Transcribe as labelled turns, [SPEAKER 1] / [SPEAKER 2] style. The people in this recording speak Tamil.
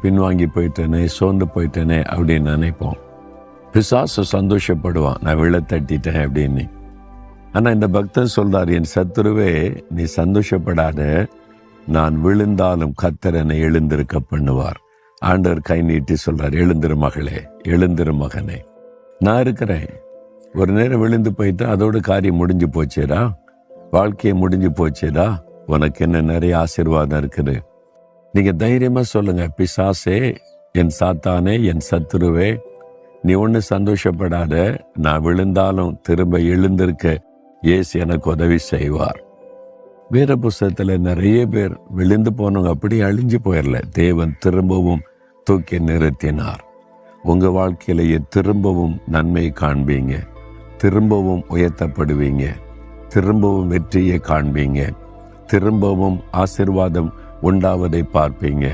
[SPEAKER 1] பின்வாங்கி போயிட்டேனே, சோர்ந்து போயிட்டேனே அப்படின்னு நினைப்போம். பிசாசு சந்தோஷப்படுவான், நான் விழ தட்டிட்டேன் அப்படின்னு. ஆனால் இந்த பக்தன் சொல்றார், என் சத்துருவே நீ சந்தோஷப்படாத, நான் விழுந்தாலும் கர்த்தர் என்னை எழுந்திருக்க பண்ணுவார். ஆண்டவர் கை நீட்டி சொல்றார், எழுந்திரு மகளே, எழுந்திரு மகனே, நான் இருக்கிறேன். ஒரு நேரம் விழுந்து போயிட்டா அதோட காரியம் முடிஞ்சு போச்சேடா, வாழ்க்கையை முடிஞ்சு போச்சேடா, உனக்கு என்ன நிறைய ஆசீர்வாதம் இருக்குது. நீங்க தைரியமா சொல்லுங்க, பிசாசே, என் சாத்தானே, என் சத்துருவே, நீ ஒன்று சந்தோஷப்படாத, நான் விழுந்தாலும் திரும்ப எழுந்திருக்க இயேசு எனக்கு உதவி செய்வார். வேற புஸ்தகத்துல நிறைய பேர் விழுந்து போனவங்க அப்படி அழிஞ்சு போயிடல, தேவன் திரும்பவும் தூக்கி நிறுத்தினார். உங்க வாழ்க்கையிலேயே திரும்பவும் நன்மை காண்பீங்க, திரும்பவும் உயர்த்தப்படுவீங்க, திரும்பவும் வெற்றியை காண்பீங்க, திரும்பவும் ஆசீர்வாதம் உண்டாவதை பார்ப்பீங்க.